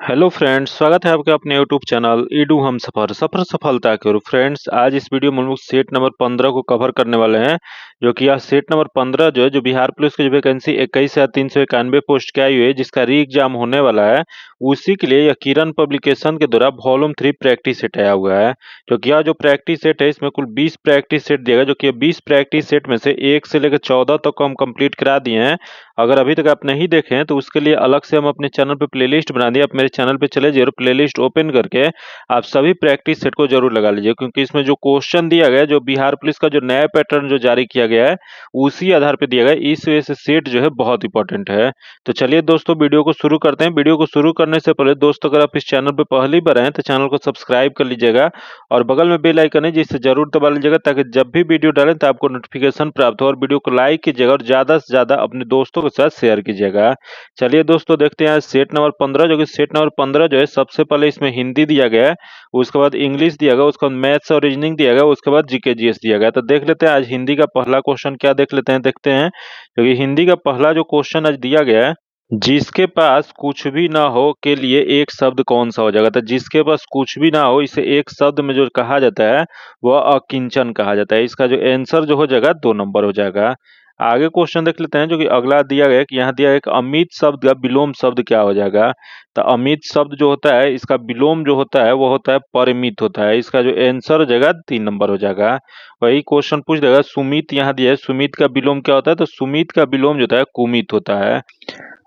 Hello friends, स्वागत है आपका अपने यूट्यूब चैनल ईडू हम सफर सफर सफलता की ओर। फ्रेंड्स, आज इस वीडियो में हम लोग सेट नंबर 15 को कवर करने वाले हैं। जो कि यह सेट नंबर 15 जो है, जो बिहार पुलिस की जो वैकेंसी 21,391 पोस्ट की आई हुई है, जिसका री एग्जाम होने वाला है, उसी के लिए यह किरण पब्लिकेशन के द्वारा वॉल्यूम 3 प्रैक्टिस सेट आया हुआ है। जो कि यह जो प्रैक्टिस सेट है, इसमें कुल 20 प्रैक्टिस सेट दिया गया, जो कि 20 प्रैक्टिस सेट में से 1 से लेकर 14 तक हम कंप्लीट करा दिए हैं। अगर अभी तक आप नहीं देखे हैं तो उसके लिए अलग से हम अपने चैनल पे प्लेलिस्ट बना दिए। आप मेरे चैनल पे चले जाइए और प्लेलिस्ट ओपन करके आप सभी प्रैक्टिस सेट को जरूर लगा लीजिए, क्योंकि इसमें जो क्वेश्चन दिया गया है, जो बिहार पुलिस का जो नया पैटर्न जो जारी किया गया है, उसी आधार पे दिया गया है। इस वजह से सेट जो है बहुत इंपॉर्टेंट है। तो चलिए दोस्तों, वीडियो को शुरू करते हैं। वीडियो को शुरू करने से पहले दोस्तों, अगर आप इस चैनल पे पहली बार आए तो चैनल को सब्सक्राइब कर लीजिएगा और बगल में बेल आइकन है जिसे जरूर दबा लीजिएगा, ताकि जब भी वीडियो डालें तो आपको नोटिफिकेशन प्राप्त हो। और वीडियो को लाइक कीजिएगा और ज्यादा से ज्यादा अपने दोस्तों के साथ शेयर कीजिएगा। चलिए दोस्तों, देखते हैं सेट नंबर 15। जो कि सेट नंबर 15 जो है, सबसे पहले इसमें हिंदी दिया गया है, उसके बाद इंग्लिश दिया गया, उसके बाद मैथ्स और रीजनिंग दिया गया, उसके बाद जीके जीएस दिया गया। तो देख लेते हैं आज हिंदी का पहला क्वेश्चन क्या देख लेते हैं, देखते हैं। क्योंकि हिंदी का पहला जो क्वेश्चन आज दिया गया है, जिसके पास कुछ भी ना हो के लिए एक शब्द कौन सा हो जाएगा। तो जिसके पास कुछ भी ना हो, इसे एक शब्द में जो कहा जाता है वह अकिंचन कहा जाता है। इसका जो आंसर जो हो जाएगा 2 नंबर हो जाएगा। आगे क्वेश्चन देख लेते हैं। जो कि अगला दिया गया है कि यहाँ दिया है कि अमित शब्द का विलोम शब्द क्या हो जाएगा। तो अमित शब्द जो होता है, इसका विलोम जो होता है वो होता है परिमित होता है। इसका जो आंसर हो जाएगा 3 नंबर हो जाएगा। वही क्वेश्चन पूछ देगा सुमित, यहाँ दिया है सुमित का विलोम क्या होता है। तो सुमित का विलोम जो होता है कुमित होता है।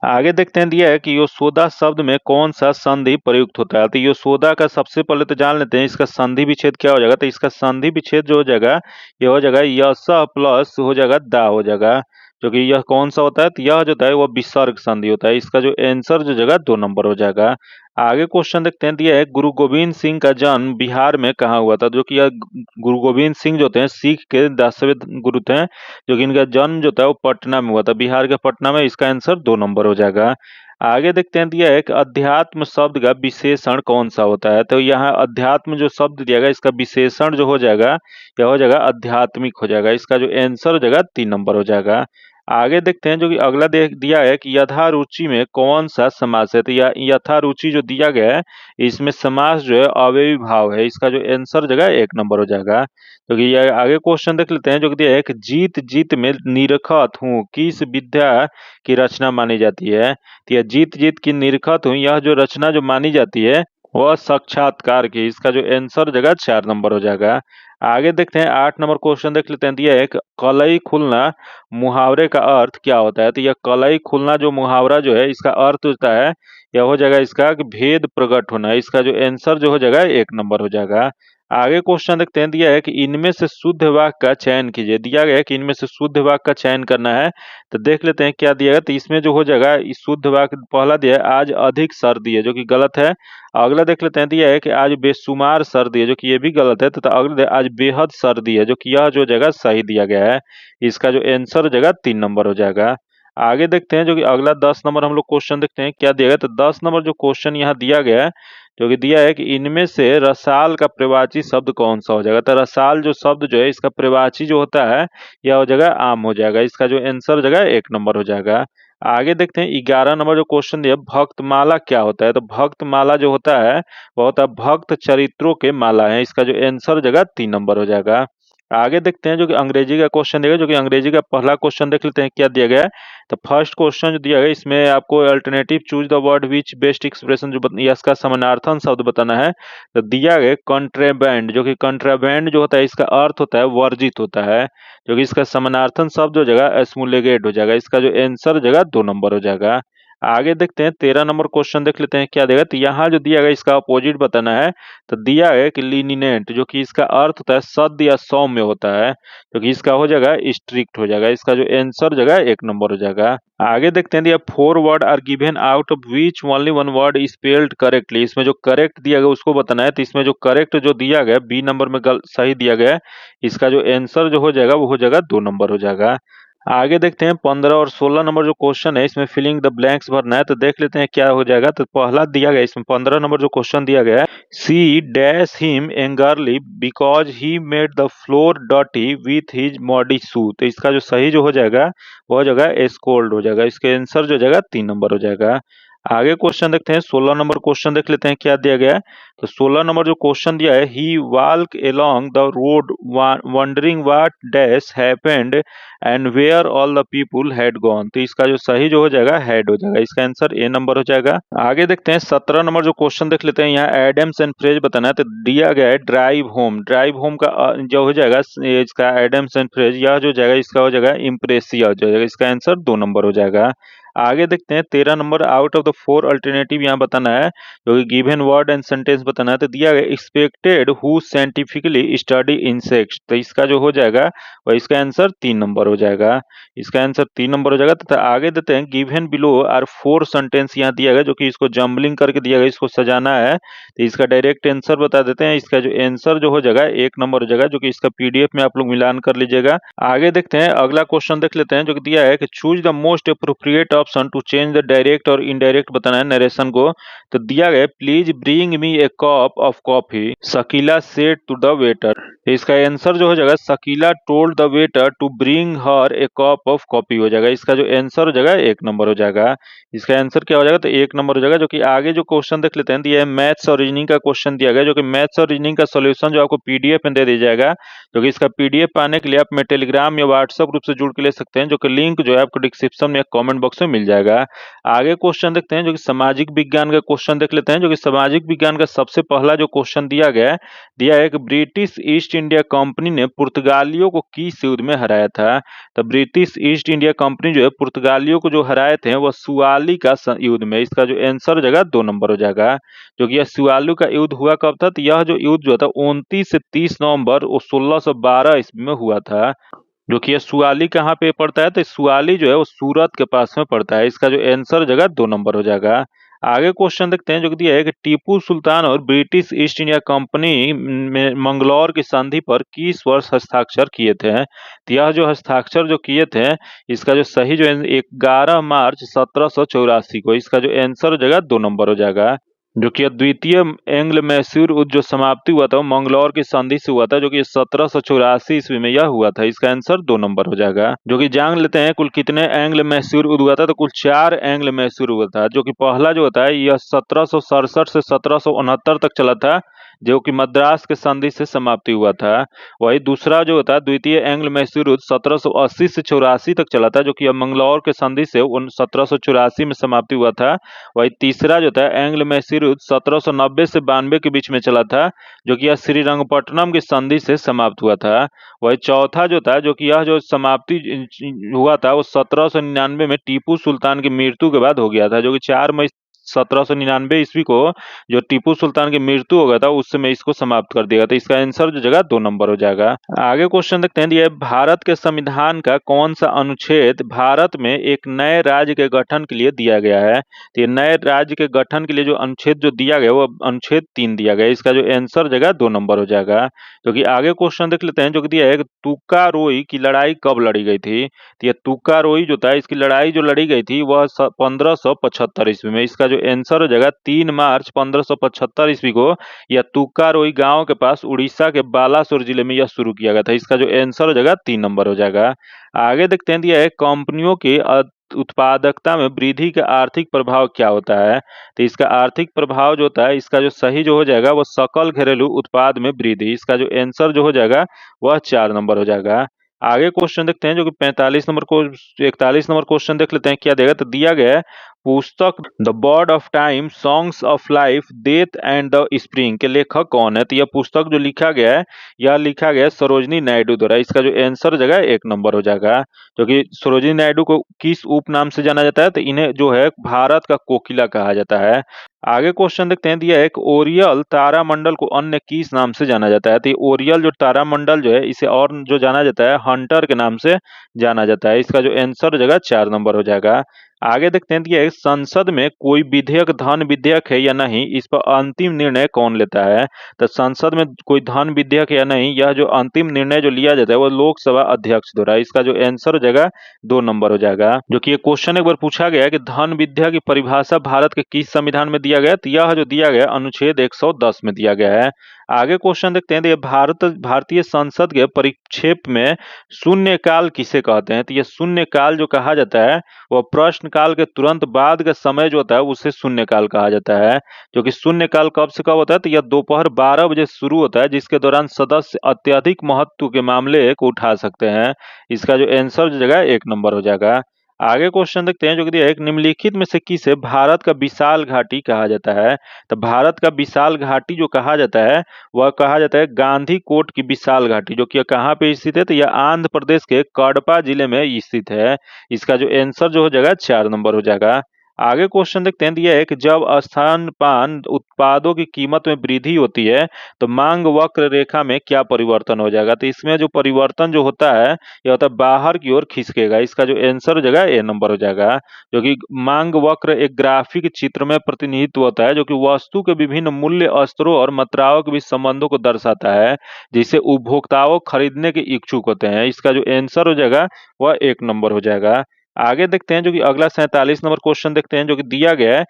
आगे देखते हैं, दिया है कि यशोदा शब्द में कौन सा संधि प्रयुक्त होता है। तो यशोदा का सबसे पहले तो जान लेते हैं इसका संधि विच्छेद क्या हो जाएगा। तो इसका संधि विच्छेद जो हो जाएगा, ये हो जाएगा यश प्लस हो जाएगा दा हो जाएगा। जो कि यह कौन सा होता है, तो यह जो होता है वह विसर्ग संधि होता है। इसका जो आंसर जो जगह 2 नंबर हो जाएगा। आगे क्वेश्चन देखते हैं, दिया है गुरु गोविंद सिंह का जन्म बिहार में कहाँ हुआ था। जो कि यह गुरु गोविंद सिंह जो होते हैं सिख के 10वें गुरु थे, जो कि इनका जन्म जो था वो पटना में हुआ था, बिहार के पटना में। इसका आंसर 2 नंबर हो जाएगा। आगे देखते हैं, दिया है कि अध्यात्म शब्द का विशेषण कौन सा होता है। तो यहाँ अध्यात्म जो शब्द दिया गया, इसका विशेषण जो हो जाएगा यह हो जाएगा आध्यात्मिक हो जाएगा। इसका जो आंसर हो जाएगा 3 नंबर हो जाएगा। आगे देखते हैं, जो कि अगला दिया है कि यथा रुचि में कौन सा समास है। तो यथा रुचि जो दिया गया है, इसमें समास जो है अव्ययी भाव है। इसका जो आंसर जगह 1 नंबर हो जाएगा। तो कि यह आगे क्वेश्चन देख लेते हैं। जो कि दिया है कि जीत जीत में निरखत हूँ किस विद्या की रचना मानी जाती है। तो यह जीत जीत की निरखत हूँ, यह जो रचना जो मानी जाती है वह साक्षात्कार की। इसका जो आंसर जगह 4 नंबर हो जाएगा। आगे देखते हैं 8 नंबर क्वेश्चन देख लेते हैं। दिया है कि कलई खुलना मुहावरे का अर्थ क्या होता है। तो यह कलई खुलना जो मुहावरा जो है, इसका अर्थ होता है, यह हो जाएगा इसका कि भेद प्रकट होना। इसका जो आंसर जो हो जाएगा 1 नंबर हो जाएगा। आगे क्वेश्चन देखते हैं। दिया है कि इनमें से शुद्ध वाक्य का चयन कीजिए। दिया गया है कि इनमें से शुद्ध वाक्य का चयन करना है। तो देख लेते हैं क्या दिया गया। तो इसमें जो हो जाएगा, इस शुद्ध वाक्य पहला दिया है आज अधिक सर्दी है, जो कि गलत है। अगला देख लेते हैं, दिया है कि आज बेशुमार सर्दी है, जो कि ये भी गलत है। तथा अगला दिया है, आज बेहद सर्दी है, जो कि यह जो जगह सही दिया गया है। इसका जो आंसर जगह 3 नंबर हो जाएगा। आगे देखते हैं, जो कि अगला 10 नंबर हम लोग क्वेश्चन देखते हैं क्या दिया गया। तो 10 नंबर जो क्वेश्चन यहाँ दिया गया है, जो कि दिया है कि इनमें से रसाल का प्रवाची शब्द कौन सा हो जाएगा। तो रसाल जो शब्द जो है, इसका प्रवाची जो होता है यह हो जाएगा आम हो जाएगा। इसका जो आंसर जगह 1 नंबर हो जाएगा। आगे देखते हैं 11 नंबर जो क्वेश्चन दिया, भक्तमाला क्या होता है। तो भक्तमाला जो होता है वह होता है भक्त चरित्रों के माला है। इसका जो आंसर जगह 3 नंबर हो जाएगा। आगे देखते हैं, जो कि अंग्रेजी का क्वेश्चन दिया गया। जो कि अंग्रेजी का पहला क्वेश्चन देख लेते हैं क्या दिया गया है। तो फर्स्ट क्वेश्चन जो दिया गया, इसमें आपको alternative choose the word which best expression जो इसका समानार्थन शब्द बताना है। तो दिया गया कंट्राबैंड, जो कि कंट्राबैंड जो होता है इसका अर्थ होता है वर्जित होता है। जो कि इसका समानार्थन शब्द हो जाएगा स्मूलेगेट हो जाएगा। इसका जो आंसर जगह 2 नंबर हो जाएगा। आगे देखते हैं 13 नंबर क्वेश्चन देख लेते हैं क्या देगा। तो यहाँ जो दिया गया इसका अपोजिट बताना है। तो दिया है कि लीनिनेंट, जो कि इसका अर्थ होता है सद या सौम्य होता है, जो कि इसका हो जाएगा स्ट्रिक्ट हो जाएगा। इसका जो आंसर जगह 1 नंबर हो जाएगा। आगे देखते हैं, दिया 4 word are given out of which only 1 word spelled correctly. इसमें जो करेक्ट दिया गया उसको बताना है। तो इसमें जो करेक्ट जो दिया गया बी नंबर में सही दिया गया है। इसका जो आंसर जो हो जाएगा वो हो जाएगा 2 नंबर हो जाएगा। आगे देखते हैं 15 और 16 नंबर जो क्वेश्चन है, इसमें फिलिंग द ब्लैंक्स भरना है। तो देख लेते हैं क्या हो जाएगा। तो पहला दिया गया, इसमें 15 नंबर जो क्वेश्चन दिया गया है, she dash him angrily because he made the floor dirty with his muddy shoe. तो इसका जो सही जो हो जाएगा वो हो जाएगा स्कोल्ड हो जाएगा। इसके आंसर जो हो जाएगा 3 नंबर हो जाएगा। आगे क्वेश्चन देखते हैं, 16 नंबर क्वेश्चन देख लेते हैं क्या दिया गया है। तो 16 नंबर जो क्वेश्चन दिया है, he walk along the road wondering what dash happened and where all the people had gone. तो इसका जो सही जो हो जाएगा हैड हो जाएगा, इसका आंसर ए नंबर हो जाएगा। आगे देखते हैं 17 नंबर जो क्वेश्चन देख लेते हैं, यहाँ एडम्स एंड फ्रेज बताना है। तो दिया गया है ड्राइव होम, ड्राइव होम का जो हो जाएगा इसका एडम्स एंड फ्रेज, यह जो जाएगा इसका हो जाएगा इम्प्रेसिया हो जाएगा, इसका आंसर 2 नंबर हो जाएगा। आगे देखते हैं 13 number, out of the 4 alternative यहाँ बताना है, जो कि गिवन वर्ड एंड सेंटेंस बताना है। तो दिया गया expected who scientifically study insects, तो इसका जो हो जाएगा वह इसका आंसर 3 नंबर हो जाएगा, इसका आंसर 3 नंबर हो जाएगा। तथा आगे देते हैं गिवन बिलो आर 4 सेंटेंस यहाँ दिया गया, जो कि इसको जम्बलिंग करके दिया गया, इसको सजाना है। तो इसका डायरेक्ट आंसर बता देते हैं, इसका जो आंसर जो हो जाएगा 1 नंबर हो जाएगा, जो कि इसका पीडीएफ में आप लोग मिलान कर लीजिएगा। आगे देखते हैं अगला क्वेश्चन देख लेते हैं, जो कि दिया है कि choose the most appropriate option to change the direct और इनडायरेक्ट बताना है नरेशन को। तो दिया गया please bring me a cup of coffee, Shakeela said to the waiter. इसका आंसर जो हो जाएगा Shakeela told the waiter to bring her a cup of coffee हो जाएगा, इसका जो आंसर हो जाएगा 1 नंबर हो जाएगा, इसका आंसर क्या हो जाएगा, तो 1 नंबर हो जाएगा। जो कि आगे जो क्वेश्चन देख लेते हैं, दिया है मैथ्स और रीजनिंग का क्वेश्चन दिया गया, जो कि मैथ्स और रीजनिंग का सोल्यूशन जो आपको पीडीएफ में दे दिया जाएगा, जो कि इसका पीडीएफ पाने के लिए आप में टेलीग्राम या व्हाट्सएप ग्रुप से जुड़ के ले सकते हैं, जो कि लिंक जो है आपको डिस्क्रिप्शन में कमेंट बॉक्स में मिल जाएगा। आगे क्वेश्चन देखते हैं, जो कि सामाजिक विज्ञान का क्वेश्चन देख लेते हैं, जो कि सामाजिक विज्ञान का सबसे पहला जो क्वेश्चन दिया गया है, दिया है कि ब्रिटिश ईस्ट इंडिया कंपनी ने पुर्तगालियों को किस युद्ध में हराया था। तो ब्रिटिश ईस्ट इंडिया कंपनी जो है पुर्तगालियों को जो हराए थे वह सुआली का युद्ध में, इसका जो आंसर हो जाएगा 2 नंबर हो जाएगा। जो कि यह सुआलू का युद्ध हुआ कब था, तो यह जो युद्ध जो था 29 से 30 नवंबर 1612 ईस्वी में हुआ था। जो कि यह सुआली कहाँ पे पड़ता है, तो सुआली जो है वो सूरत के पास में पड़ता है, इसका जो आंसर हो जाएगा 2 नंबर हो जाएगा। आगे क्वेश्चन देखते हैं, जो कि दिया है कि टीपू सुल्तान और ब्रिटिश ईस्ट इंडिया कंपनी में मंगलौर की संधि पर किस वर्ष हस्ताक्षर किए थे। तो यह जो हस्ताक्षर जो किए थे, इसका जो सही जो 11 मार्च 1784 को, इसका जो आंसर हो जाएगा 2 नंबर हो जाएगा। जो कि द्वितीय एंग्ल मैसूर युद्ध जो समाप्ति हुआ था वो मंगलौर की संधि से हुआ था, जो कि 1784 ईस्वी में यह हुआ था, इसका आंसर 2 नंबर हो जाएगा। जो कि जान लेते हैं कुल कितने एंग्ल मैसूर युद्ध हुआ था, तो कुल 4 एंग्ल मैसूर हुआ था। जो कि पहला जो होता है यह 1767 से 1769 तक चला था, जो कि मद्रास के संधि से समाप्ति हुआ था। वही दूसरा जो होता है द्वितीय एंग्ल मैसूर युद्ध 1780 से 84 तक चला था, जो कि मंगलौर के संधि से 1784 में समाप्ति हुआ था। वही तीसरा जो था एंग्ल मैसूर युद्ध 1790 से 92 के बीच में चला था, जो कि यह श्रीरंगपट्टनम की संधि से समाप्त हुआ था। वही चौथा जो था, जो कि यह जो समाप्ति हुआ था वो 1799 में टीपू सुल्तान की मृत्यु के बाद हो गया था, जो कि 4 मई 1799 ईस्वी को जो टीपू सुल्तान की मृत्यु हो गया था उस समय इसको समाप्त कर दिया था, इसका आंसर जो जगह 2 नंबर हो जाएगा। आगे क्वेश्चन देखते हैं, दिया भारत के संविधान का कौन सा अनुच्छेद भारत में एक नए राज्य के गठन के लिए दिया गया है। तो ये नए राज्य के गठन के लिए जो अनुच्छेद जो दिया गया वो अनुच्छेद 3 दिया गया, इसका जो आंसर जगह 2 नंबर हो जाएगा। जो कि आगे क्वेश्चन देख लेते हैं, जो कि दिया है कि तुकारोई की लड़ाई कब लड़ी गई थी। तो ये तुकारोई जो था इसकी लड़ाई जो लड़ी गई थी वह 1575 ईस्वी में, इसका जो आंसर हो जाएगा 3 मार्च 1575 ईस्वी को यह तुकारोई गांव के पास उड़ीसा के बालासोर जिले में यह शुरू किया गया था, इसका जो आंसर हो जाएगा 3 नंबर हो जाएगा। आगे देखते हैं, दिया है कंपनियों के उत्पादकता में वृद्धि का आर्थिक प्रभाव क्या होता है। तो इसका आर्थिक प्रभाव जो होता है, इसका जो सही जो हो जाएगा वो सकल घरेलू उत्पाद में वृद्धि, इसका जो आंसर जो हो जाएगा वह 4 नंबर हो जाएगा। आगे क्वेश्चन देखते हैं, जो कि 41 नंबर क्वेश्चन देख लेते हैं क्या देगा। तो दिया गया है पुस्तक the bird of time songs of life death and the spring के लेखक कौन है। तो यह पुस्तक जो लिखा गया है यह लिखा गया है सरोजनी नायडू द्वारा, इसका जो आंसर हो जाएगा 1 नंबर हो जाएगा। जो कि सरोजनी नायडू को किस उपनाम से जाना जाता है, तो इन्हें जो है भारत का कोकिला कहा जाता है। आगे क्वेश्चन देखते हैं, दिया है कि ओरियल तारामंडल को अन्य किस नाम से जाना जाता है। तो ओरियल जो तारामंडल जो है इसे और जो जाना जाता है हंटर के नाम से जाना जाता है, इसका जो आंसर हो जाएगा 4 नंबर हो जाएगा। आगे देखते हैं, दिया है संसद में कोई विधेयक धन विधेयक है या नहीं, इस पर अंतिम निर्णय कौन लेता है। तो संसद में कोई धन विधेयक या नहीं, यह जो अंतिम निर्णय जो लिया जाता है वो लोकसभा अध्यक्ष द्वारा, इसका जो आंसर हो जाएगा 2 नंबर हो जाएगा। जो कि ये क्वेश्चन एक बार पूछा गया है कि धन विधेयक की परिभाषा भारत के किस संविधान में दिया गया, तो यह जो दिया गया अनुच्छेद 110 में दिया गया है। आगे क्वेश्चन देखते हैं। तो ये भारतीय संसद के परिक्षेप में शून्यकाल किसे कहते हैं? तो ये शून्यकाल जो कहा जाता है वह प्रश्नकाल के तुरंत बाद का समय जो होता है उसे शून्यकाल कहा जाता है। जो कि शून्यकाल कब से कब होता है? तो यह दोपहर 12 बजे शुरू होता है, जिसके दौरान सदस्य अत्यधिक महत्व के मामले को उठा सकते हैं। इसका जो आंसर जो जगह 1 नंबर हो जाएगा। आगे क्वेश्चन देखते हैं जो कि दिया है, एक निम्नलिखित में से किसे भारत का विशाल घाटी कहा जाता है? तो भारत का विशाल घाटी जो कहा जाता है वह कहा जाता है गांधी कोट की विशाल घाटी, जो कि कहाँ पे स्थित है? तो यह आंध्र प्रदेश के कडपा जिले में स्थित है। इसका जो आंसर जो हो जाएगा 4 नंबर हो जाएगा। आगे क्वेश्चन देखते हैं। दिया है कि जब स्तनपान उत्पादों की कीमत में वृद्धि होती है तो मांग वक्र रेखा में क्या परिवर्तन हो जाएगा? तो इसमें जो परिवर्तन जो होता है यह होता है बाहर की ओर खिसकेगा। इसका जो आंसर हो जाएगा ए नंबर हो जाएगा। जो कि मांग वक्र एक ग्राफिक चित्र में प्रतिनिधित्व होता है, जो कि वस्तु के विभिन्न मूल्य स्तरों और मात्राओं के बीच संबंधों को दर्शाता है, जिसे उपभोक्ताओं खरीदने के इच्छुक होते हैं। इसका जो आंसर हो जाएगा वह 1 नंबर हो जाएगा। आगे देखते हैं जो कि अगला 47 नंबर क्वेश्चन देखते हैं, जो कि दिया है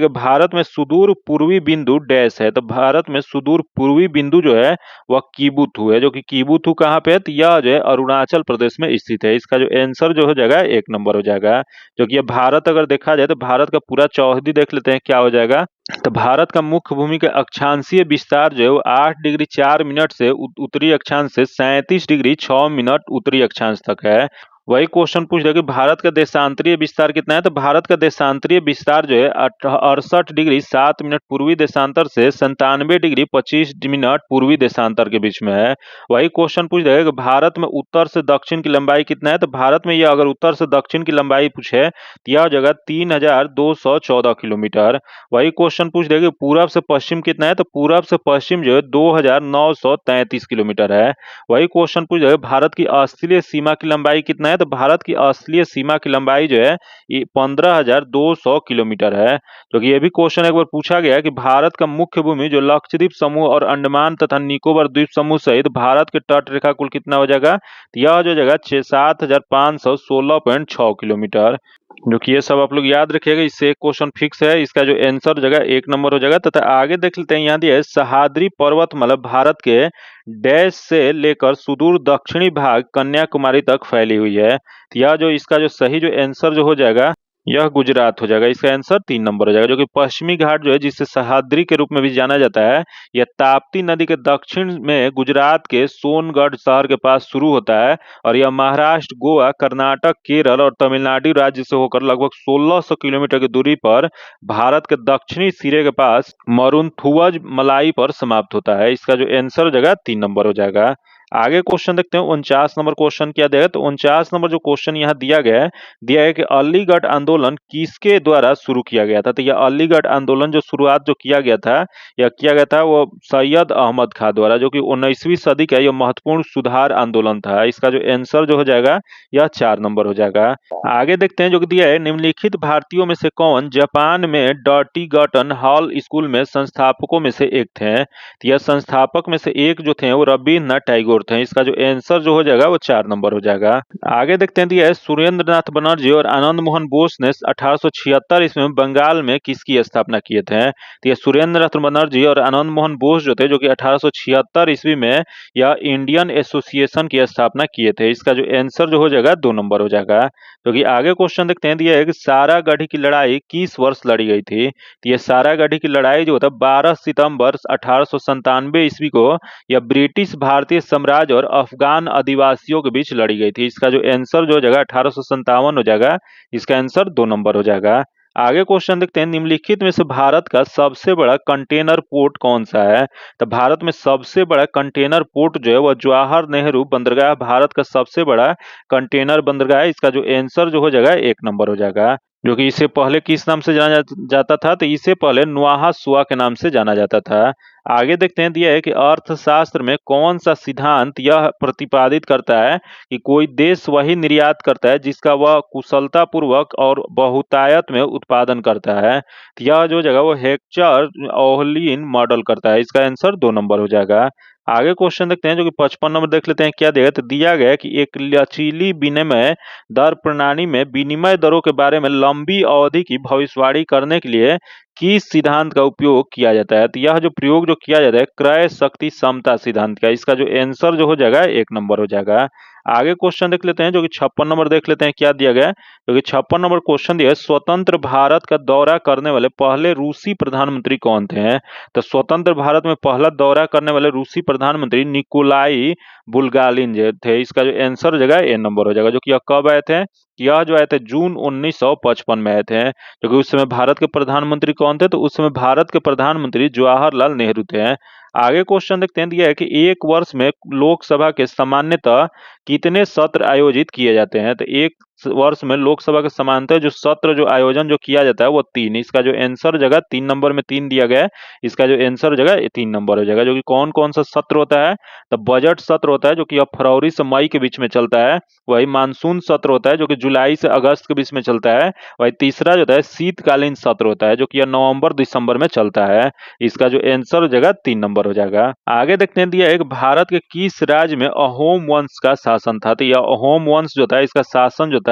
कि भारत में सुदूर पूर्वी बिंदु डैश है। तो भारत में सुदूर पूर्वी बिंदु जो है वह कीबुथु है। जो कि कीबुथु कहाँ पे है? तो यह जो है अरुणाचल प्रदेश में स्थित है। इसका जो आंसर जो हो जाएगा 1 नंबर हो जाएगा। जो कि ये भारत अगर देखा जाए तो भारत का पूरा चौहदी देख लेते हैं क्या हो जाएगा। तो भारत का मुख्य भूमि का अक्षांशीय विस्तार जो है वो 8 डिग्री 4 मिनट से उत्तरी अक्षांश से 37 डिग्री 6 मिनट उत्तरी अक्षांश तक है। वही क्वेश्चन पूछ रहा है कि भारत का देशांतरीय विस्तार कितना है? तो भारत का देशांतरीय विस्तार जो है 68 डिग्री 7 मिनट पूर्वी देशांतर से 97 डिग्री 25 मिनट पूर्वी देशांतर के बीच में है। वही क्वेश्चन पूछ रहा है कि भारत में उत्तर से दक्षिण की लंबाई कितना है? तो भारत में यह अगर उत्तर से दक्षिण की लंबाई पूछे तो यह जगह 3214 किलोमीटर। वही क्वेश्चन पूछ रहा है कि पूरब से पश्चिम कितना है? तो पूरब से पश्चिम जो है 2933 किलोमीटर है। वही क्वेश्चन पूछ रहा है भारत की असलीय सीमा की लंबाई कितना है? तो भारत की असलीय सीमा की लंबाई जो है ये 15,200 किलोमीटर है। जो कि ये भी क्वेश्चन एक बार पूछा गया है कि भारत का मुख्य भूमि जो लक्षद्वीप समूह और अंडमान तथा निकोबार द्वीप समूह सहित भारत के तट रेखा कुल कितना हो जाएगा? तो यह जो जगह 7,516.6 किलोमीटर। जो कि ये सब आप लोग याद रखिएगा, इससे एक क्वेश्चन फिक्स है। इसका जो आंसर जगह 1 नंबर हो जाएगा। तथा आगे देख लेते हैं, यहाँ दिया है सह्याद्री पर्वतमाला भारत के डैश से लेकर सुदूर दक्षिणी भाग कन्याकुमारी तक फैली हुई है। तो यह जो इसका जो सही जो आंसर जो हो जाएगा यह गुजरात हो जाएगा। इसका आंसर 3 नंबर हो जाएगा। जो कि पश्चिमी घाट जो है जिसे सह्याद्री के रूप में भी जाना जाता है, यह ताप्ती नदी के दक्षिण में गुजरात के सोनगढ़ शहर के पास शुरू होता है और यह महाराष्ट्र, गोवा, कर्नाटक, केरल और तमिलनाडु राज्य से होकर लगभग 1600 किलोमीटर की दूरी पर भारत के दक्षिणी सिरे के पास मरुथुवज मलाई पर समाप्त होता है। इसका जो आंसर हो जाएगा 3 नंबर हो जाएगा। आगे क्वेश्चन देखते हैं 49 नंबर क्वेश्चन क्या दिया है। तो 49 नंबर जो क्वेश्चन यहाँ दिया है कि अलीगढ़ आंदोलन किसके द्वारा शुरू किया गया था? तो यह अलीगढ़ आंदोलन जो शुरुआत जो किया गया था यह किया गया था वो सैयद अहमद खां द्वारा, जो कि 19वीं सदी का यह महत्वपूर्ण सुधार आंदोलन था। इसका जो आंसर जो हो जाएगा यह 4 नंबर हो जाएगा। आगे देखते हैं जो कि दिया है निम्नलिखित भारतीयों में से कौन जापान में डर्टीगटन हॉल स्कूल में संस्थापकों में से एक थे? तो यह संस्थापक में से एक जो थे वो रविन्द्रनाथ टैगोर थे। इसका जो आंसर जो हो जाएगा वो 4 नंबर हो जाएगा। आगे देखते हैं दिया है सुरेंद्रनाथ बनर्जी और आनंद मोहन बोस ने 1876 ईस्वी में बंगाल में किसकी स्थापना किए थे? तो ये सुरेंद्रनाथ बनर्जी और आनंद मोहन बोस जो थे, जो कि 1876 ईस्वी में यह इंडियन एसोसिएशन की स्थापना किए थे। इसका जो आंसर जो हो जाएगा 2 नंबर हो जाएगा। जो कि आगे क्वेश्चन देखते हैं दिया है कि सारागढ़ी की लड़ाई किस वर्ष लड़ी गई थी? तो ये सारागढ़ी की लड़ाई जो होता है 12 सितंबर 1897 ईस्वी को यह ब्रिटिश भारतीय साम्राज्य और अफगान आदिवासियों के बीच लड़ी गई थी। इसका जो आंसर जो हो जाएगा 1857 हो जाएगा। इसका आंसर 2 नंबर हो जाएगा। आगे क्वेश्चन देखते हैं निम्नलिखित में से भारत का सबसे बड़ा कंटेनर पोर्ट कौन सा है? तो भारत में सबसे बड़ा कंटेनर पोर्ट जो है वह जवाहर नेहरू बंदरगाह भारत का सबसे बड़ा कंटेनर बंदरगाह है। इसका जो आंसर जो हो जाएगा 1 नंबर हो जाएगा। जो कि इससे पहले किस नाम से जाना जाता था? तो इससे पहले नुआहा सुआ के नाम से जाना जाता था। आगे देखते हैं दिया है कि अर्थशास्त्र में कौन सा सिद्धांत यह प्रतिपादित करता है कि कोई देश वही निर्यात करता है जिसका वह कुशलतापूर्वक और बहुतायत में उत्पादन करता है। तो यह जो जगह वो हेक्चर ओहलिन मॉडल करता है। इसका आंसर 2 नंबर हो जाएगा। आगे क्वेश्चन देखते हैं जो कि 55 नंबर देख लेते हैं क्या दिया है। तो दिया गया है कि एक लचीली विनिमय दर प्रणाली में विनिमय दरों के बारे में लंबी अवधि की भविष्यवाणी करने के लिए किस सिद्धांत का उपयोग किया जाता है? तो यह जो प्रयोग जो किया जाता है क्रय शक्ति समता सिद्धांत का। इसका जो आंसर जो हो जाएगा 1 नंबर हो जाएगा। आगे क्वेश्चन देख लेते हैं जो कि 56 नंबर देख लेते हैं क्या दिया गया है। जो कि 56 नंबर क्वेश्चन दिया है, स्वतंत्र भारत का दौरा करने वाले पहले रूसी प्रधानमंत्री कौन थे? तो स्वतंत्र भारत में पहला दौरा करने वाले रूसी प्रधानमंत्री निकोलाई बुल्गालिन जो थे। इसका जो आंसर हो जाएगा ए नंबर हो जाएगा। जो कि यह कब आए थे? यह जो आए थे जून 1955 में आए थे। जो कि उस समय भारत के प्रधानमंत्री कौन थे? तो उस समय भारत के प्रधानमंत्री जवाहरलाल नेहरू थे। आगे क्वेश्चन देखते हैं, दिया है कि एक वर्ष में लोकसभा के सामान्यतः कितने सत्र आयोजित किए जाते हैं? तो एक वर्ष में लोकसभा के सामान्यतः जो सत्र जो आयोजन जो किया जाता है वो 3। इसका जो आंसर जगह 3 नंबर में 3 दिया गया है। इसका जो आंसर जगह 3 नंबर हो जाएगा। जो कि कौन कौन सा सत्र होता है? तो बजट सत्र होता है जो कि अब फरवरी से मई के बीच में चलता है। वही मानसून सत्र होता है जो कि जुलाई से अगस्त के बीच में चलता है। वही तीसरा जो होता है शीतकालीन सत्र होता है जो कि यह नवंबर दिसंबर में चलता है। इसका जो आंसर हो जाएगा 3 नंबर हो जाएगा। आगे देखते हैं, दिया एक भारत के किस राज्य में अहोम वंश का शासन था? तो यह अहोम वंश जो था इसका शासन जो था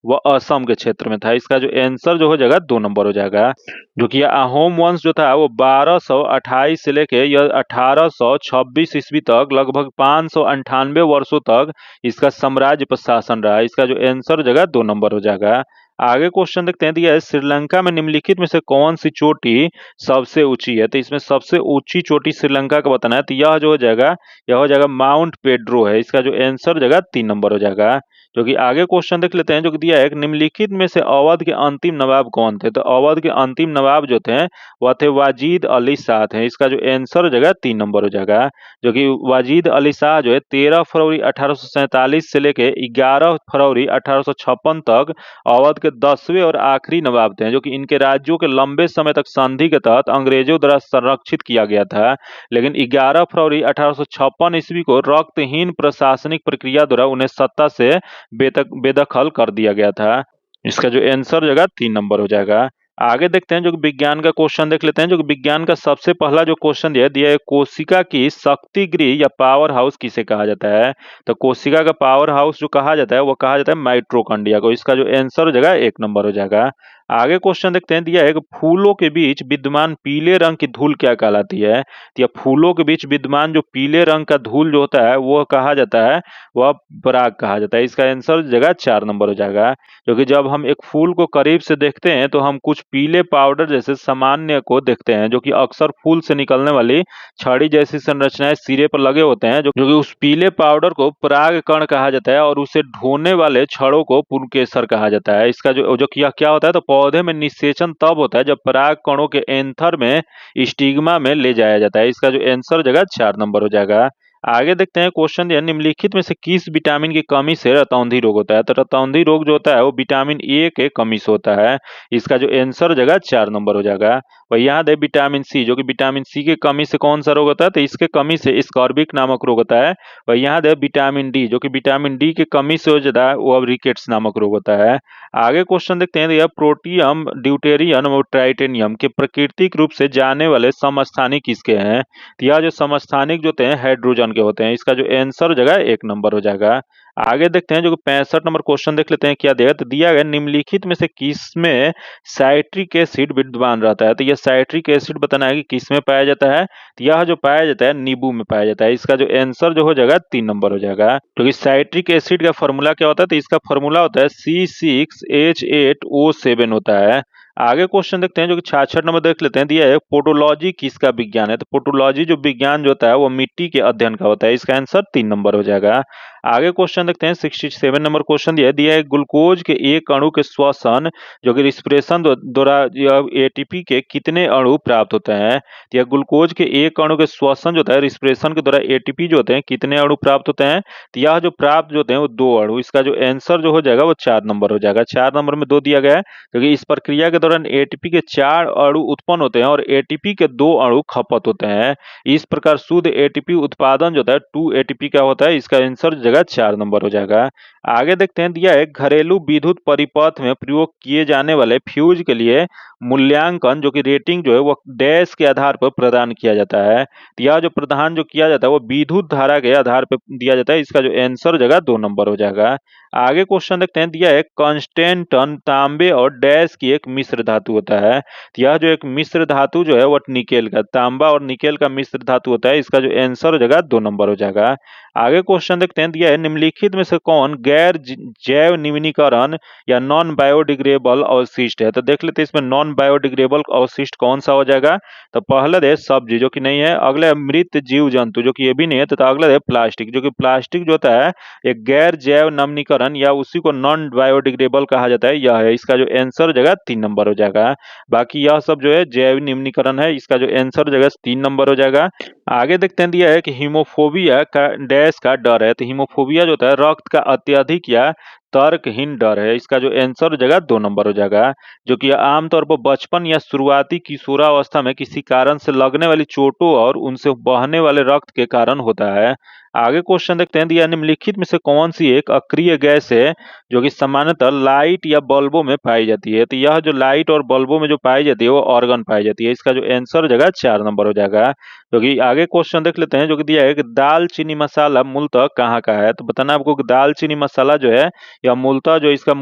वह असम के क्षेत्र में था। इसका जो आंसर जो हो जाएगा 2 नंबर हो जाएगा। जो कि अहोम वंश जो था वो 1228 से लेके यह 1826 ईस्वी तक लगभग 598 वर्षों तक इसका साम्राज्य पर शासन रहा। इसका जो आंसर हो जाएगा 2 नंबर हो जाएगा। आगे क्वेश्चन देखते हैं, दिया है श्रीलंका में निम्नलिखित में से कौन सी चोटी सबसे ऊंची है? तो इसमें सबसे ऊंची चोटी श्रीलंका का बताना है। तो यह जो हो जाएगा यह हो जाएगा माउंट पेड्रो है। इसका जो आंसर हो जाएगा 3 नंबर हो जाएगा। जो कि आगे क्वेश्चन देख लेते हैं जो कि दिया है निम्नलिखित में से अवध के अंतिम नवाब कौन थे? तो अवध के अंतिम नवाब जो थे वह थे वाजिद अली शाह थे। इसका जो आंसर हो जाएगा 3 नंबर हो जाएगा। जो कि वाजिद अली शाह जो है 13 फरवरी 1847 से लेके 11 फरवरी 1856 तक अवध के 10वें और आखिरी नवाब थे। जो कि इनके राज्यों के लंबे समय तक संधि के तहत अंग्रेजों द्वारा संरक्षित किया गया था। लेकिन 11 फरवरी 1856 ईस्वी को रक्तहीन प्रशासनिक प्रक्रिया द्वारा उन्हें सत्ता से बेदखल कर दिया गया था। इसका जो आंसर हो जाएगा 3 नंबर हो जाएगा। आगे देखते हैं जो कि विज्ञान का क्वेश्चन देख लेते हैं। जो कि विज्ञान का सबसे पहला जो क्वेश्चन दिया है कोशिका की शक्ति गृह या पावर हाउस किसे कहा जाता है? तो कोशिका का पावर हाउस जो कहा जाता है वो कहा जाता है माइटोकॉन्ड्रिया को। इसका जो आंसर हो जाएगा 1 नंबर हो जाएगा। आगे क्वेश्चन देखते हैं, दिया है कि फूलों के बीच विद्यमान पीले रंग की धूल क्या कहलाती है? तो यह फूलों के बीच विद्यमान जो पीले रंग का धूल जो होता है वो कहा जाता है वह पराग कहा जाता है। इसका आंसर जगह 4 नंबर हो जाएगा। क्योंकि जब हम एक फूल को करीब से देखते हैं तो हम कुछ पीले पाउडर जैसे सामान्य को देखते हैं जो कि अक्सर फूल से निकलने वाली छड़ी जैसी संरचनाएं सिरे पर लगे होते हैं। जो कि उस पीले पाउडर को पराग कण कहा जाता है और उसे ढोने वाले छड़ों को पुंकेसर कहा जाता है। इसका जो क्या होता है तो पौधे में निषेचन तब होता है जब पराग कणों के एंथर में स्टिग्मा में ले जाया जाता है। इसका जो आंसर जगह 4 नंबर हो जाएगा। आगे देखते हैं क्वेश्चन दिया निम्नलिखित में से किस विटामिन की कमी से रतौंधी रोग होता है? तो रतौंधी रोग जो होता है वो विटामिन ए के कमी से होता है। इसका जो आंसर हो जाएगा 4 नंबर हो जाएगा। वही याद है विटामिन सी, जो कि विटामिन सी की कमी से कौन सा रोग होता है? तो इसके कमी से स्कॉर्बिक नामक रोग होता है। वही याद है विटामिन डी, जो कि विटामिन डी की कमी से हो जाता है वो अब रिकेट्स नामक रोग होता है। आगे क्वेश्चन देखते हैं, प्रोटियम, ड्यूटेरियम और ट्राइटेनियम के प्राकृतिक रूप से जाने वाले समस्थानिक किसके हैं? तो यह जो समस्थानिक जो होते हैं हाइड्रोजन के होते हैं। इसका जो आंसर हो जाएगा 1 नंबर हो जाएगा। आगे देखते हैं जो 65 नंबर क्वेश्चन देख लेते हैं क्या दिया। तो दिया गया निम्नलिखित में से किसमें साइट्रिक एसिड विद्यमान रहता है? तो यह साइट्रिक एसिड बताना है कि किसमें पाया जाता है। तो यह जो पाया जाता है नींबू में पाया जाता है। इसका जो आंसर जो हो जाएगा 3 नंबर हो जाएगा। क्योंकि साइट्रिक एसिड का फॉर्मूला क्या होता है? तो इसका फॉर्मूला होता है C6H8O7 होता है। आगे क्वेश्चन देखते हैं जो कि 66 नंबर देख लेते हैं। दिया है पोटोलॉजी किसका विज्ञान है? तो पोटोलॉजी जो विज्ञान जो होता है वो मिट्टी के अध्ययन का होता है। इसका आंसर 3 नंबर हो जाएगा। आगे क्वेश्चन देखते हैं 67 नंबर क्वेश्चन दिया है ग्लूकोज के एक अणु के श्वसन जो कि रिस्पिरेशन द्वारा एटीपी के कितने अणु प्राप्त होते हैं? तो यह ग्लूकोज के एक अणु के श्वसन जो होता है रिस्पिरेशन के द्वारा एटीपी जो होते हैं कितने अणु प्राप्त होते हैं? तो यह जो प्राप्त जो होते हैं वो 2 अणु। इसका जो आंसर जो हो जाएगा वो 4 नंबर हो जाएगा। 4 नंबर में 2 दिया गया है क्योंकि इस प्रक्रिया के दौरान एटीपी के 4 अणु उत्पन्न होते हैं और एटीपी के 2 अणु खपत होते हैं। इस प्रकार शुद्ध एटीपी उत्पादन जो होता है 2 एटीपी का होता है। इसका आंसर जगह 4 नंबर हो जाएगा। आगे देखते हैं दिया है घरेलू विद्युत परिपथ में प्रयोग किए जाने वाले फ्यूज के लिए मूल्यांकन जो कि रेटिंग जो है वो डैश के आधार पर प्रदान किया जाता है। तो यह जो प्रदान जो किया जाता है वो विद्युत धारा के आधार पर दिया जाता है। इसका जो आंसर जगह 2 नंबर हो जाएगा। आगे क्वेश्चन देखते हैं, दिया है कंस्टेंटन तांबे और डैश की एक मिश्र धातु होता है। तो यह जो एक मिश्र धातु जो है वो निकेल का, तांबा और निकेल का मिश्र धातु होता है। इसका जो आंसर हो जाएगा 2 नंबर हो जाएगा। आगे क्वेश्चन देखते हैं, दिया है निम्नलिखित में से कौन गैर जैव निम्नीकरण या नॉन बायोडिग्रेडेबल अवशिष्ट है। तो देख लेते हैं इसमें नॉन बायोडिग्रेडेबल अवशिष्ट कौन सा हो जाएगा। तो पहला है सब्जी जो कि नहीं है, अगला है मृत जीव जंतु जो कि ये भी नहीं है, तो अगला है प्लास्टिक जो कि प्लास्टिक जो होता है एक गैर जैव नवीनीकरण या उसी को नॉन बायोडिग्रेडेबल कहा जाता है, यह है। इसका जो आंसर हो जाएगा 3 नंबर हो जाएगा। बाकी यह सब जो है जैव निम्नीकरण है। इसका जो आंसर हो जाएगा 3 नंबर हो जाएगा। आगे देखते हैं, दिया है कि हीमोफोबिया का डैश का डर है। तो हीमोफोबिया जो होता है रक्त का अत्यधिक या तर्कहीन डर है। इसका जो आंसर हो जाएगा 2 नंबर हो जाएगा, जो कि आमतौर पर बचपन या शुरुआती किशोरावस्था में किसी कारण से लगने वाली चोटों और उनसे बहने वाले रक्त के कारण होता है। आगे क्वेश्चन देखते हैं, दिया निम्नलिखित में से कौन सी एक अक्रिय गैस है जो कि सामान्यतः लाइट या बल्बों में पाई जाती है। तो यह जो लाइट और बल्बों में जो पाई जाती है वो ऑर्गन पाई जाती है। इसका जो आंसर हो जाएगा 4 नंबर हो जाएगा। जो कि आगे क्वेश्चन देख लेते हैं, जो कि दिया है कि दालचीनी मसाला मूलतः कहाँ का है। तो बताना आपको कि दालचीनी मसाला जो है या मूलतः जो इसका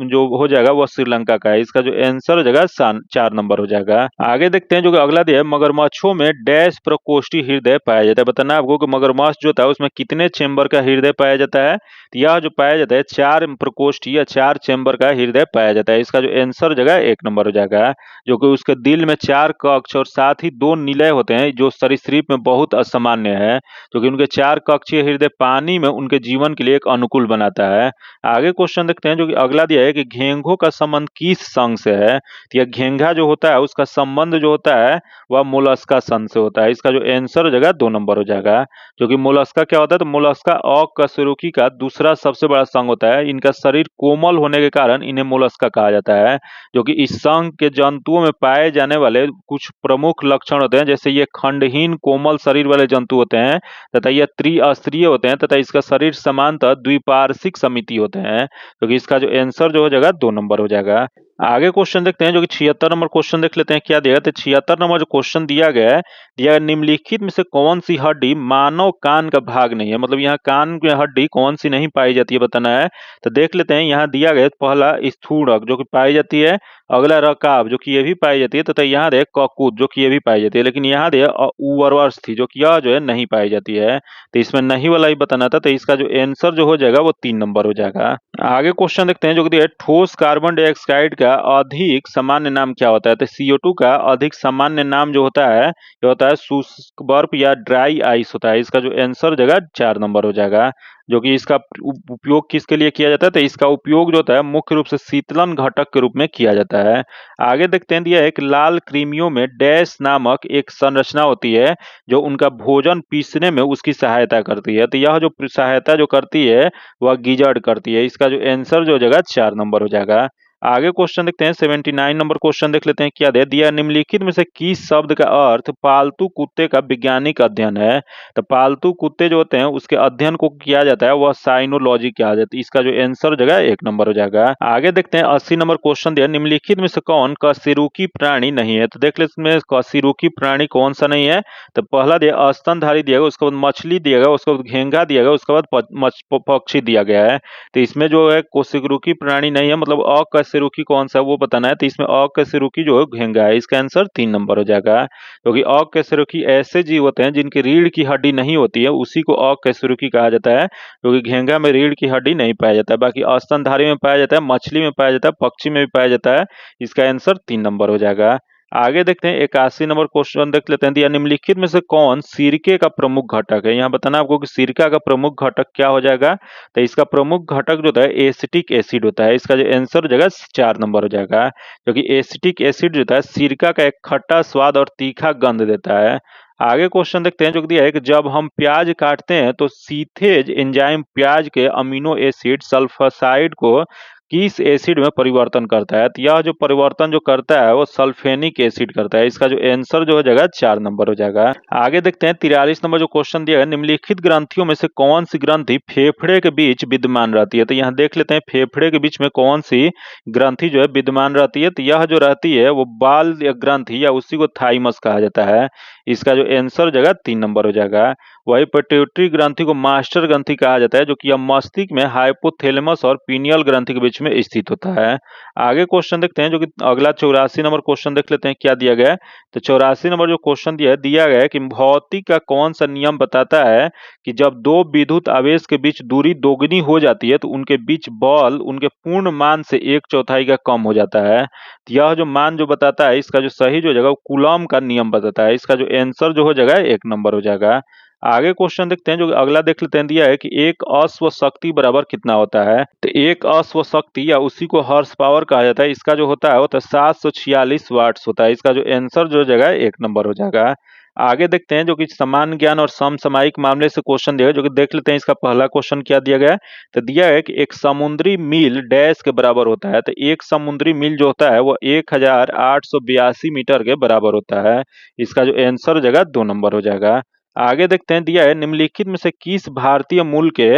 जो हो जाएगा वो श्रीलंका का है। इसका जो आंसर हो जाएगा 4 नंबर हो जाएगा। आगे देखते हैं, जो कि अगला दिया है मगरमच्छों में डैश प्रकोष्ठी हृदय पाया जाता है। बताना आपको कि मगरमच्छ जो था उसमें कितने चेंबर का हृदय पाया जाता है। तो यह जो पाया जाता है 4 प्रकोष्ठी या 4 चेंबर का हृदय पाया जाता है। इसका जो आंसर हो जाएगा 1 नंबर हो जाएगा। जो कि उसके दिल में 4 कक्ष और साथ ही 2 निलय होते हैं जो सरीसृप में बहुत असामान्य है। जो कि उनके 4 कक्षीय हृदय पानी में उनके जीवन के लिए एक अनुकूल बनाता है। आगे क्वेश्चन देखते हैं, जो कि अगला दिया है कि घेंघों का संबंध किस संघ से है। तो यह घेंघा जो होता है उसका संबंध जो होता है वह मोलस्का संघ से होता है। इसका जो आंसर हो जाएगा 2 नंबर हो जाएगा। जो कि मोलस्का क्या होता है, तो मोलस्का अकशेरुकी का दूसरा सबसे बड़ा संघ होता है। इनका शरीर कोमल होने के कारण इन्हें मोलस्का कहा जाता है। जो कि इस संघ के जंतुओं में पाए जाने वाले कुछ प्रमुख लक्षण होते हैं, जैसे ये खंडहीन कोमल शरीर वाले जंतु होते हैं तथा यह त्रिअस्त्रीय होते हैं तथा इसका शरीर समांतर द्विपार्श्विक समिति होते हैं। क्योंकि इसका जो आंसर जो हो जाएगा 2 नंबर हो जाएगा। आगे क्वेश्चन देखते हैं, जो कि 76 नंबर क्वेश्चन देख लेते हैं क्या दिया। तो 76 नंबर जो क्वेश्चन दिया गया है, दिया निम्नलिखित में से कौन सी हड्डी मानव कान का भाग नहीं है। मतलब यहाँ कान की हड्डी कौन सी नहीं पाई जाती है बताना है। तो देख लेते हैं, यहाँ दिया गया पहला स्थूणक जो कि पाई जाती है, अगला रकाब जो कि ये भी पाई जाती है तथा यहाँ दे ककूत जो कि ये भी पाई जाती है, लेकिन यहाँ दे उर्वरस्थि जो कि यह जो है नहीं पाई जाती है। तो इसमें नहीं वाला ही बताना था। तो इसका जो आंसर जो हो जाएगा वो 3 नंबर हो जाएगा। आगे क्वेश्चन देखते हैं, जो कि ठोस कार्बन डाइऑक्साइड का अधिक सामान्य नाम क्या होता है। तो CO2 का अधिक सामान्य नाम जो होता है ये होता है शुष्क बर्फ या ड्राई आइस होता है। इसका जो आंसर हो जाएगा 4 नंबर हो जाएगा। जो कि इसका उपयोग किसके लिए किया जाता है, तो इसका उपयोग जो होता है मुख्य रूप से शीतलन घटक के रूप में किया जाता है। आगे देखते हैं, दिया है कि लाल कृमियों में डैश नामक एक संरचना होती है जो उनका भोजन पीसने में उसकी सहायता करती है। तो यह जो सहायता जो करती है वह गिजर्ड करती है। इसका जो आंसर जो हो जाएगा 4 नंबर हो जाएगा। आगे क्वेश्चन देखते हैं, 79 नंबर क्वेश्चन देख लेते हैं क्या दे दिया। निम्नलिखित में से किस शब्द का अर्थ पालतू कुत्ते का वैज्ञानिक अध्ययन है। तो पालतू कुत्ते जो होते हैं उसके अध्ययन को किया जाता है वह साइनोलॉजी किया जाता है। इसका जो आंसर हो जाएगा 1 नंबर हो जाएगा। आगे देखते हैं, 80 नंबर क्वेश्चन दिया निम्नलिखित में से कौन कशेरुकी प्राणी नहीं है। तो देख लेते हैं कशेरुकी प्राणी कौन सा नहीं है। तो पहला दिया स्तनधारी दिया गया, उसके बाद मछली दिया गया, उसके बाद घेंघा दिया गया, उसके बाद पक्षी दिया गया है। तो इसमें जो है कशेरुकी प्राणी नहीं है, मतलब अकशेरुकी कौन सा वो बताना है। तो इसमें अकशेरुकी जो है घेंघा है। इसका आंसर 3 नंबर हो जाएगा। क्योंकि अकशेरुकी ऐसे जीव होते हैं जिनकी रीढ़ की हड्डी नहीं होती है, उसी को अकशेरुकी कहा जाता है। क्योंकि घेंघा में रीढ़ की हड्डी नहीं पाया जाता है। बाकी स्तनधारी में पाया जाता है, मछली में पाया जाता है, पक्षी में भी पाया जाता है। इसका आंसर 3 नंबर हो जाएगा। आगे देखते हैं, 81 नंबर क्वेश्चन देख लेते हैं, दिया निम्नलिखित में से कौन सिरके का प्रमुख घटक है। यहाँ बताना आपको कि सिरका का प्रमुख घटक क्या हो जाएगा। तो इसका प्रमुख घटक जो होता है एसिटिक एसिड होता है। इसका जो आंसर हो जाएगा 4 नंबर हो जाएगा। क्योंकि एसिटिक एसिड जो होता है सिरका का एक खट्टा स्वाद और तीखा गंध देता है। आगे क्वेश्चन देखते हैं, जो दिया है कि जब हम प्याज काटते हैं तो सीथेज एंजाइम प्याज के अमीनो एसिड सल्फासाइड को किस एसिड में परिवर्तन करता है? तो यह जो परिवर्तन जो करता है वो सल्फेनिक एसिड करता है। इसका जो आंसर जो हो जाएगा 4 नंबर हो जाएगा। आगे देखते हैं 43 नंबर जो क्वेश्चन दिया है, निम्नलिखित ग्रंथियों में से कौन सी ग्रंथि फेफड़े के बीच विद्यमान रहती है? तो यहाँ देख लेते हैं फेफड़े के बीच में कौन सी ग्रंथि जो है विद्यमान रहती है। तो यह जो रहती है वो बाल या ग्रंथि या उसी को थाइमस कहा जाता है। इसका जो आंसर हो जाएगा 3 नंबर हो जाएगा। वही पिट्यूटरी ग्रंथि को मास्टर ग्रंथि कहा जाता है, जो कि यह मस्तिष्क में हाइपोथैलेमस और पीनियल ग्रंथि के बीच में स्थित होता है। आगे क्वेश्चन देखते हैं, जो कि अगला 84 नंबर क्वेश्चन देख लेते हैं क्या दिया गया है। तो 84 नंबर जो क्वेश्चन दिया गया है कि भौतिक का कौन सा नियम बताता है कि जब दो विद्युत आवेश के बीच दूरी दोगुनी हो जाती है तो उनके बीच बल उनके पूर्ण मान से 1/4 का कम हो जाता है। तो यह जो मान जो बताता है, इसका जो सही जो जगह वो कूलॉम का नियम बताता है। इसका जो आंसर जो हो जाएगा 1 नंबर हो जाएगा। आगे क्वेश्चन देखते हैं, जो अगला देख लेते हैं। दिया है कि एक अश्व शक्ति बराबर कितना होता है? तो एक अश्व शक्ति या उसी को हॉर्स पावर कहा जाता है, इसका जो होता है वो तो 746 वाट्स होता है। इसका जो आंसर जो हो जाएगा 1 नंबर हो जाएगा। आगे देखते हैं, जो कि समान ज्ञान और समसामयिक मामले से क्वेश्चन दिया है, जो कि देख लेते हैं इसका पहला क्वेश्चन क्या दिया गया है। तो दिया है कि एक समुद्री मील डैश के बराबर होता है। तो एक समुद्री मील जो होता है वो 1882 मीटर के बराबर होता है। इसका जो आंसर हो जाएगा 2 नंबर हो जाएगा। आगे देखते हैं, दिया है निम्नलिखित में से किस भारतीय मूल के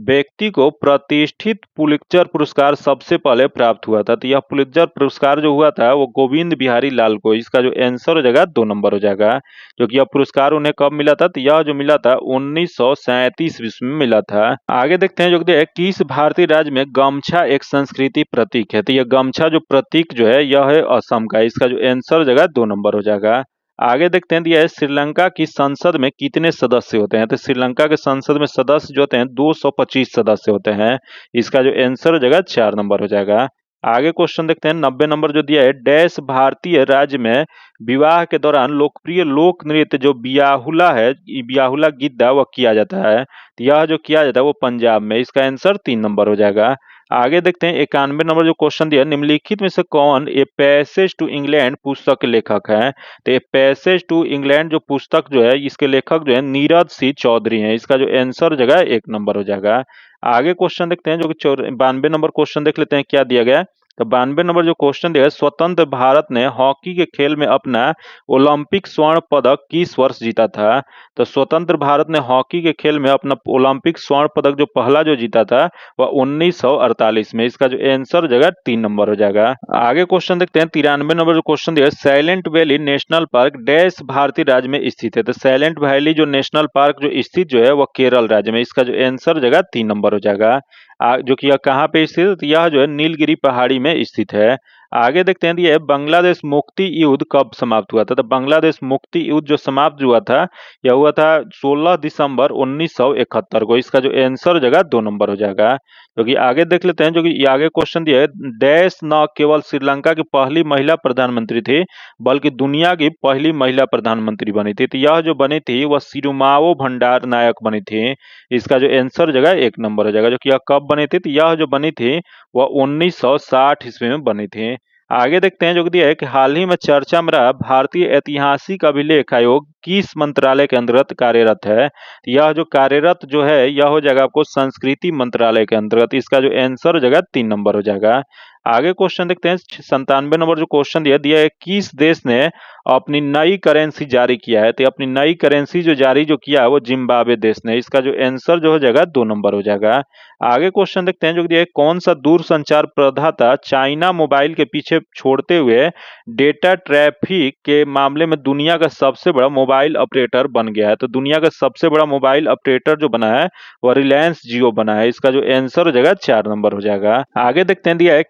व्यक्ति को प्रतिष्ठित पुलित्जर पुरस्कार सबसे पहले प्राप्त हुआ था? तो यह पुलित्जर पुरस्कार जो हुआ था वो गोविंद बिहारी लाल को। इसका जो आंसर हो जाएगा 2 नंबर हो जाएगा। जो कि यह पुरस्कार उन्हें कब मिला था? तो यह जो मिला था 1937 ईस्वी में मिला था। आगे देखते हैं, जो कि किस भारतीय राज्य में गमछा एक संस्कृति प्रतीक है? तो यह गमछा जो प्रतीक जो है यह है असम का। इसका जो आंसर हो जाएगा 2 नंबर हो जाएगा। आगे देखते हैं, दिया है श्रीलंका की संसद में कितने सदस्य होते हैं? तो श्रीलंका के संसद में सदस्य जो होते हैं 225 सदस्य होते हैं। इसका जो आंसर हो जाएगा 4 नंबर हो जाएगा। आगे क्वेश्चन देखते हैं 90 नंबर जो दिया है, डैश भारतीय राज्य में विवाह के दौरान लोकप्रिय लोक नृत्य जो बियाहुला है, बियाहुला गिद्दा वह किया जाता है। तो यह जो किया जाता है वो पंजाब में। इसका आंसर 3 नंबर हो जाएगा। आगे देखते हैं 91 नंबर जो क्वेश्चन दिया, निम्नलिखित में से कौन ए पैसेज टू इंग्लैंड पुस्तक के लेखक है? तो ए पैसेज टू इंग्लैंड जो पुस्तक जो है इसके लेखक जो है नीरज सी चौधरी हैं। इसका जो आंसर हो जाएगा 1 नंबर हो जाएगा। आगे क्वेश्चन देखते हैं, जो कि 92 नंबर क्वेश्चन देख लेते हैं क्या दिया गया है। तो 92 नंबर जो क्वेश्चन दिया है, स्वतंत्र भारत ने हॉकी के खेल में अपना ओलंपिक स्वर्ण पदक किस वर्ष जीता था? तो स्वतंत्र भारत ने हॉकी के खेल में अपना ओलंपिक स्वर्ण पदक जो पहला जो जीता था वह 1948 में। इसका जो आंसर हो जाएगा 3 नंबर हो जाएगा। आगे क्वेश्चन देखते हैं 93 नंबर जो क्वेश्चन दिया है, silent valley national park dash भारतीय राज्य में स्थित है? तो साइलेंट वैली जो नेशनल पार्क जो स्थित जो है वह केरल राज्य में। इसका जो आंसर हो जाएगा 3 नंबर हो जाएगा। जो कि यह कहाँ पे स्थित है? तो यह जो है नीलगिरी पहाड़ी में स्थित है। आगे देखते हैं, ये बांग्लादेश मुक्ति युद्ध कब समाप्त हुआ था? तो बांग्लादेश मुक्ति युद्ध जो समाप्त हुआ था यह हुआ था 16 दिसंबर 1971 को। इसका जो आंसर हो जाएगा 2 नंबर हो जाएगा। जो कि आगे देख लेते हैं, जो कि आगे क्वेश्चन दिया है, डैश न केवल श्रीलंका की पहली महिला प्रधानमंत्री थी बल्कि दुनिया की पहली महिला प्रधानमंत्री बनी थी। तो यह जो बनी थी वह सिरुमावो भंडार नायक बनी थी। इसका जो आंसर हो जाएगा 1 नंबर हो जाएगा। जो कि यह कब बनी थी? तो यह जो बनी थी वह 1960 ईस्वी में बनी थी। आगे देखते हैं, जो कि दिया है कि हाल ही में चर्चा में रहा भारतीय ऐतिहासिक अभिलेख आयोग किस मंत्रालय के अंतर्गत कार्यरत है? यह जो कार्यरत जो है यह हो जाएगा आपको संस्कृति मंत्रालय के अंतर्गत। इसका जो आंसर हो जाएगा 3 नंबर हो जाएगा। आगे क्वेश्चन देखते हैं 97 नंबर जो क्वेश्चन दिया है, किस देश ने अपनी नई करेंसी जारी किया है? तो अपनी नई करेंसी जो जारी जो किया है वो जिम्बाब्वे देश ने। इसका जो आंसर जो हो जाएगा 2 नंबर हो जाएगा। आगे क्वेश्चन देखते हैं, जो दिया है, कौन सा दूरसंचार प्रदाता चाइना मोबाइल के पीछे छोड़ते हुए डेटा ट्रैफिक के मामले में दुनिया का सबसे बड़ा मोबाइल ऑपरेटर बन गया है? तो दुनिया का सबसे बड़ा मोबाइल ऑपरेटर जो बना है वह रिलायंस जियो बना है। इसका जो आंसर हो जाएगा 4 नंबर हो जाएगा। आगे देखते हैं, दिया है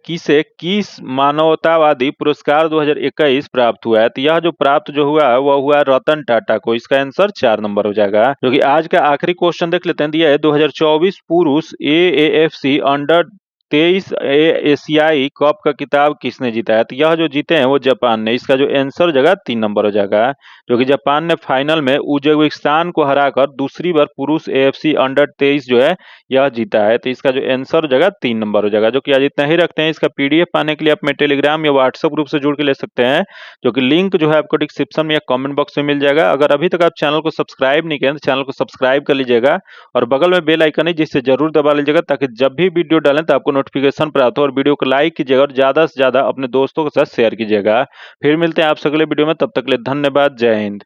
किस मानवतावादी पुरस्कार 2021 प्राप्त हुआ है? तो यह जो प्राप्त जो हुआ है वह हुआ रतन टाटा को। इसका आंसर 4 नंबर हो जाएगा। जो कि आज का आखिरी क्वेश्चन देख लेते हैं, दिया है 2024 पुरुष AAFC अंडर 23 एशियाई कप का खिताब किसने जीता है? तो यह जो जीते हैं वो जापान ने। इसका जो आंसर हो जाएगा 3 नंबर हो जाएगा। जो कि जापान ने फाइनल में उज्बेकिस्तान को हराकर दूसरी बार पुरुष AFC अंडर 23 जो है यह जीता है। तो इसका जो आंसर हो जाएगा 3 नंबर हो जाएगा। जो कि आज इतना ही रखते हैं। इसका PDF पाने के लिए आप मेरे टेलीग्राम या व्हाट्सएप ग्रुप से जुड़ के ले सकते हैं, जो कि लिंक जो है आपको डिस्क्रिप्शन में या कमेंट बॉक्स में मिल जाएगा। अगर अभी तक आप चैनल को सब्सक्राइब नहीं किए तो चैनल को सब्सक्राइब कर लीजिएगा और बगल में बेल आइकन है जिससे जरूर दबा लीजिएगा, ताकि जब भी वीडियो डालें तो आपको नोटिफिकेशन प्राप्त हो, और वीडियो को लाइक कीजिएगा और ज़्यादा से ज़्यादा अपने दोस्तों के साथ शेयर कीजिएगा। फिर मिलते हैं आपसे अगले वीडियो में, तब तक के लिए धन्यवाद। जय हिंद।